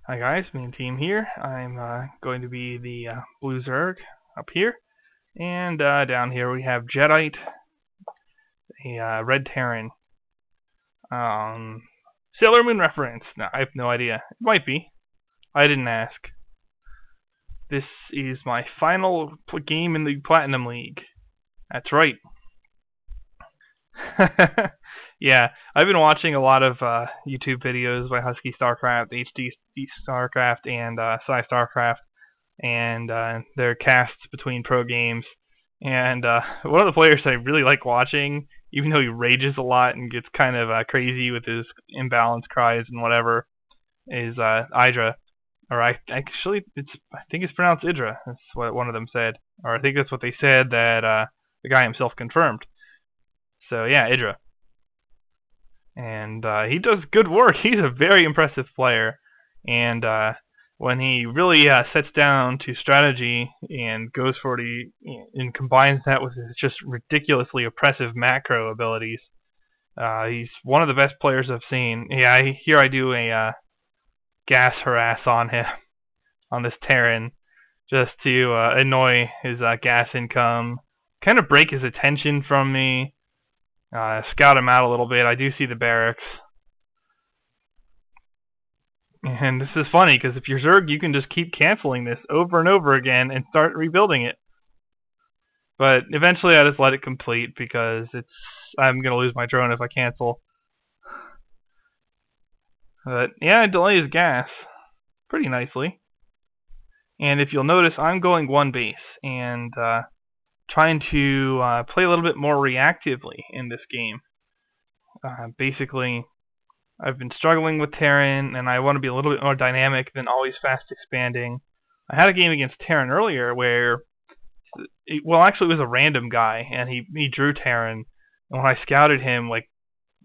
Hi guys, me and team here. I'm going to be the Blue Zerg up here, and down here we have Jedi, a Red Terran. Sailor Moon reference. No, I have no idea. It might be. I didn't ask. This is my final game in the Platinum League. That's right. Yeah, I've been watching a lot of YouTube videos by Husky Starcraft, HD Starcraft, and Sci Starcraft, and their casts between pro games. And one of the players I really like watching, even though he rages a lot and gets kind of crazy with his imbalanced cries and whatever, is Idra. Or I think it's pronounced Idra. That's what one of them said, or I think that's what they said that the guy himself confirmed. So yeah, Idra. And he does good work. He's a very impressive player, and when he really sets down to strategy and goes for and combines that with his just ridiculously oppressive macro abilities, he's one of the best players I've seen. Yeah, here I do a gas harass on him, on this Terran, just to annoy his gas income, kind of break his attention from me, scout him out a little bit. I do see the barracks. And this is funny, because if you're Zerg, you can just keep canceling this over and over again and start rebuilding it. But eventually I just let it complete, because I'm going to lose my drone if I cancel. But yeah, it delays gas pretty nicely. And if you'll notice, I'm going one base, and trying to play a little bit more reactively in this game. Basically, I've been struggling with Terran, and I want to be a little bit more dynamic than always fast expanding. I had a game against Terran earlier where, actually it was a random guy, and he drew Terran, and when I scouted him, like,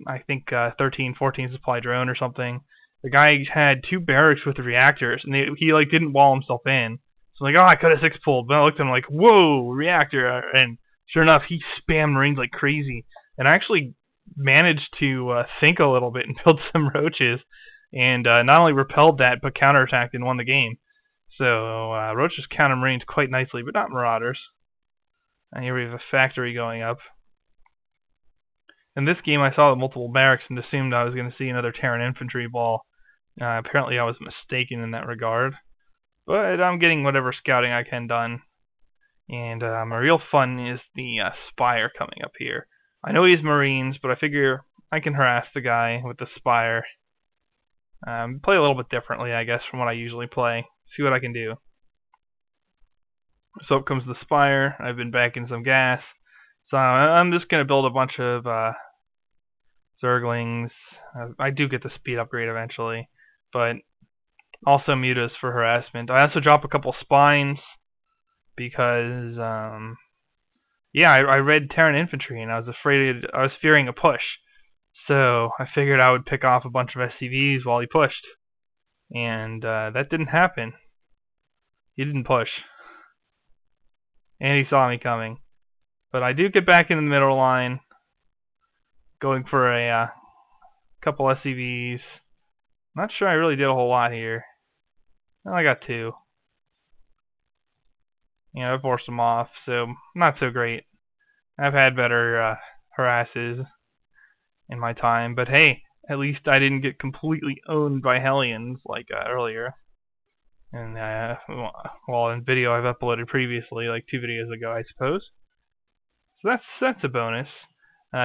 I think 13, 14 supply drone or something, the guy had 2 barracks with reactors, and he like didn't wall himself in. So I'm like, oh, I could have 6-pulled, but I looked at him like, whoa, reactor, and sure enough, he spammed Marines like crazy, and I actually managed to think a little bit and build some roaches, and not only repelled that, but counterattacked and won the game. So roaches counter Marines quite nicely, but not Marauders. And here we have a factory going up. In this game, I saw the multiple barracks and assumed I was going to see another Terran infantry ball. Apparently, I was mistaken in that regard. But I'm getting whatever scouting I can done. And my real fun is the Spire coming up here. I know he's Marines, but I figure I can harass the guy with the Spire. Play a little bit differently, I guess, from what I usually play. See what I can do. So up comes the Spire. I've been backing some gas. So I'm just going to build a bunch of Zerglings. I do get the speed upgrade eventually, but also mutas for harassment. I also drop a couple spines because, yeah, I read Terran infantry and I was fearing a push. So I figured I would pick off a bunch of SCVs while he pushed, and that didn't happen. He didn't push, and he saw me coming. But I do get back in the middle line, going for a couple SCVs. Not sure I really did a whole lot here. Well, I got 2. I forced them off, so not so great. I've had better harasses in my time, but hey, at least I didn't get completely owned by Hellions like earlier. And well, in video I've uploaded previously, like 2 videos ago, I suppose. So that's a bonus.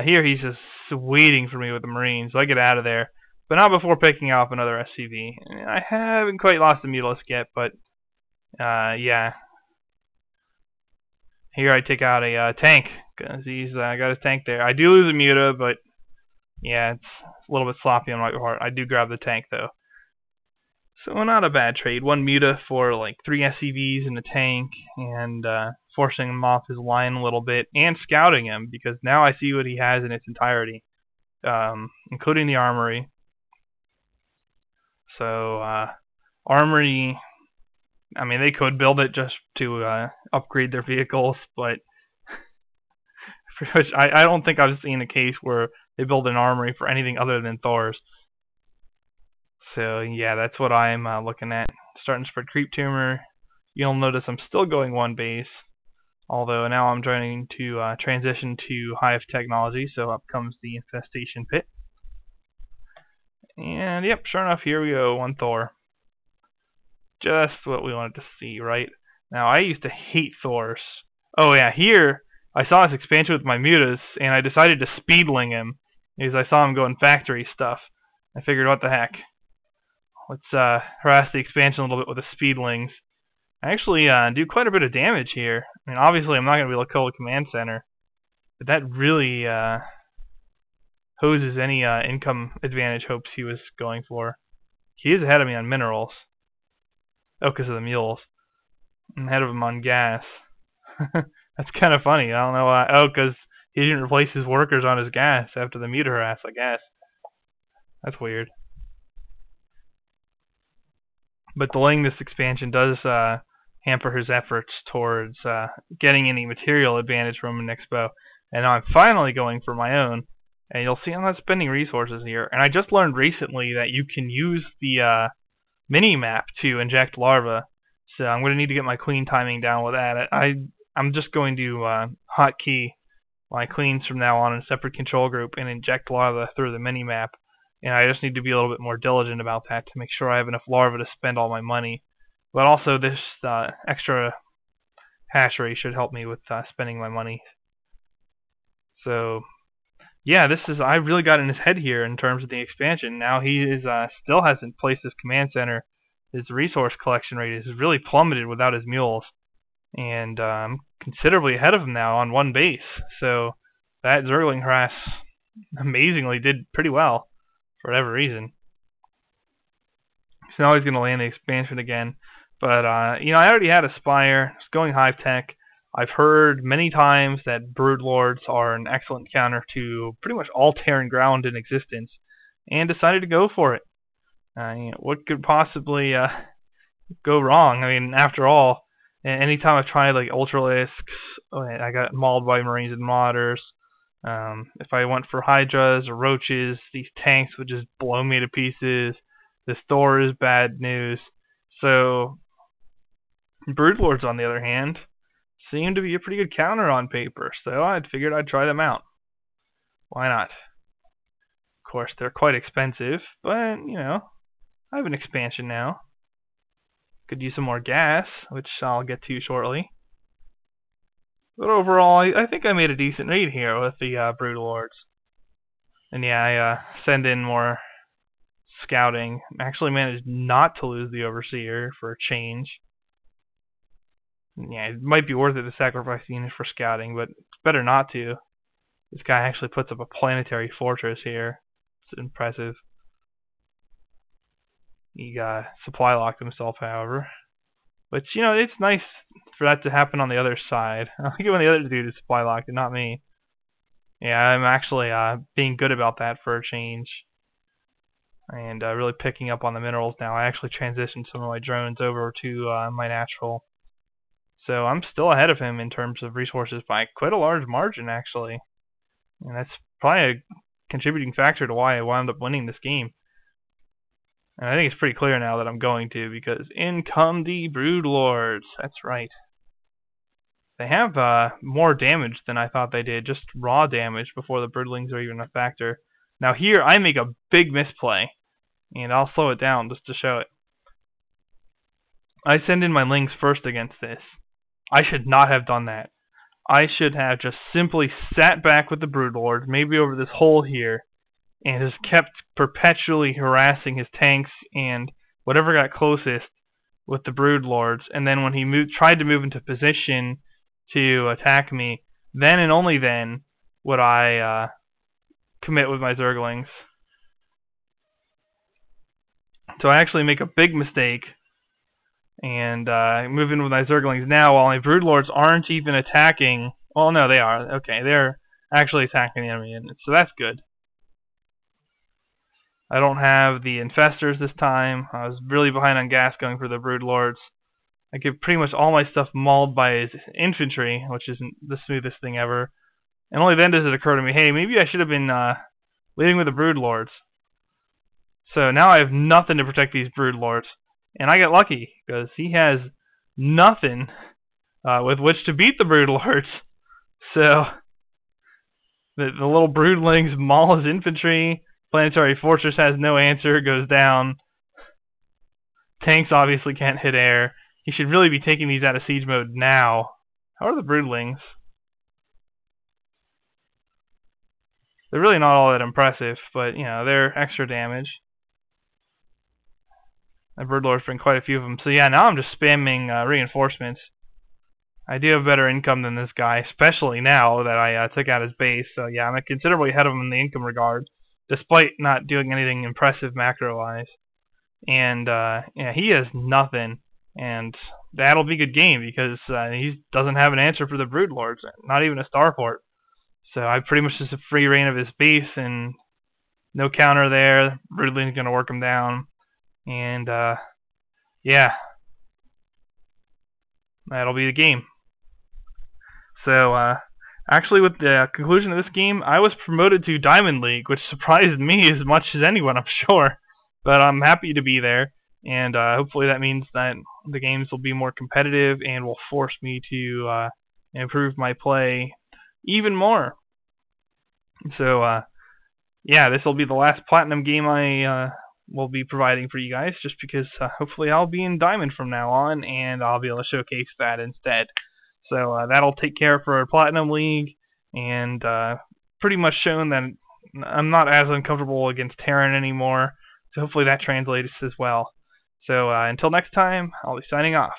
Here he's just waiting for me with the Marines, so I get out of there, but not before picking off another SCV. I haven't quite lost the Mutalisk yet, but yeah. Here I take out a tank, because he's got his tank there. I do lose a Muta, but yeah, it's a little bit sloppy on my part. I do grab the tank, though. So not a bad trade. 1 Muta for like 3 SCVs in the tank, and forcing him off his line a little bit, and scouting him, because now I see what he has in its entirety, including the armory. So armory, I mean, they could build it just to upgrade their vehicles, but pretty much, I don't think I've seen a case where they build an armory for anything other than Thor's. So yeah, that's what I'm looking at. Starting to spread creep tumor. You'll notice I'm still going one base, although now I'm trying to transition to hive technology. So up comes the infestation pit. And yep, sure enough, here we go, one Thor. Just what we wanted to see, right? Now, I used to hate Thors. Oh yeah, here, I saw this expansion with my mutas, and I decided to speedling him, because I saw him going factory stuff. I figured, what the heck? Let's harass the expansion a little bit with the speedlings. I actually do quite a bit of damage here. I mean, obviously, I'm not going to be able to kill the command center, but that really hoses any income advantage hopes he was going for. He is ahead of me on minerals. Oh, because of the mules. I'm ahead of him on gas. That's kind of funny. I don't know why. Oh, because he didn't replace his workers on his gas after the muta harass, I guess. That's weird. But delaying this expansion does hamper his efforts towards getting any material advantage from an expo. And now I'm finally going for my own. And you'll see I'm not spending resources here. And I just learned recently that you can use the mini-map to inject larvae. So I'm going to need to get my clean timing down with that. I'm just going to hotkey my cleans from now on in a separate control group and inject larvae through the mini-map. And I just need to be a little bit more diligent about that to make sure I have enough larvae to spend all my money. But also this extra hatchery should help me with spending my money. So yeah, I really got in his head here in terms of the expansion. Now he is still hasn't placed his command center. His resource collection rate has really plummeted without his mules. And I'm considerably ahead of him now on one base. So that Zergling harass amazingly did pretty well for whatever reason. So now he's going to land the expansion again. But, I already had a Spire. It's going hive tech. I've heard many times that Broodlords are an excellent counter to pretty much all Terran ground in existence, and decided to go for it. What could possibly go wrong? I mean, after all, anytime I've tried like Ultralisks, I got mauled by Marines and Modders. If I went for Hydras or Roaches, these tanks would just blow me to pieces. This Thor is bad news. So, Broodlords, on the other hand, seem to be a pretty good counter on paper, so I figured I'd try them out. Why not? Of course, they're quite expensive, but, I have an expansion now. Could use some more gas, which I'll get to shortly. But overall, I think I made a decent read here with the Broodlords. And yeah, I send in more scouting. Actually managed not to lose the Overseer for a change. Yeah, it might be worth it to sacrifice the unit for scouting, but it's better not to. This guy actually puts up a planetary fortress here. It's impressive. He supply locked himself, however. But, it's nice for that to happen on the other side. I like it when the other dude is supply locked and not me. Yeah, I'm actually being good about that for a change. And really picking up on the minerals now. I actually transitioned some of my drones over to my natural. So I'm still ahead of him in terms of resources by quite a large margin, actually. And that's probably a contributing factor to why I wound up winning this game. And I think it's pretty clear now that I'm going to, because in come the Broodlords. That's right. They have more damage than I thought they did, just raw damage before the Broodlings are even a factor. Now here, I make a big misplay, and I'll slow it down just to show it. I send in my Lings first against this. I should not have done that. I should have just simply sat back with the Broodlords, maybe over this hole here, and just kept perpetually harassing his tanks and whatever got closest with the Broodlords. And then when he tried to move into position to attack me, then and only then would I commit with my Zerglings. So I actually make a big mistake and move in with my Zerglings now while my Broodlords aren't even attacking. Well, no, they are. Okay, they're actually attacking the enemy, and so that's good. I don't have the Infestors this time. I was really behind on gas going for the Broodlords. I get pretty much all my stuff mauled by his infantry, which isn't the smoothest thing ever. And only then does it occur to me, hey, maybe I should have been leading with the Broodlords. So now I have nothing to protect these brood lords, and I get lucky because he has nothing with which to beat the brood lords. So the little broodlings maul his infantry. Planetary Fortress has no answer, goes down. Tanks obviously can't hit air. He should really be taking these out of siege mode now. How are the broodlings? They're really not all that impressive, but you know, they're extra damage. My broodlords bring quite a few of them. So yeah, now I'm just spamming reinforcements. I do have better income than this guy, especially now that I took out his base. So yeah, I'm considerably ahead of him in the income regard, despite not doing anything impressive macro-wise. And yeah, he has nothing, and that'll be a good game because he doesn't have an answer for the broodlords, not even a starport. So I pretty much just a free reign of his base and no counter there. Broodling's gonna work him down, and yeah, that'll be the game. So actually, with the conclusion of this game, I was promoted to Diamond League, which surprised me as much as anyone, I'm sure. But I'm happy to be there, and hopefully that means that the games will be more competitive and will force me to improve my play even more. So yeah, this will be the last Platinum game I will be providing for you guys, just because hopefully I'll be in Diamond from now on, and I'll be able to showcase that instead. So that'll take care for our Platinum League, and pretty much shown that I'm not as uncomfortable against Terran anymore. So hopefully that translates as well. So until next time, I'll be signing off.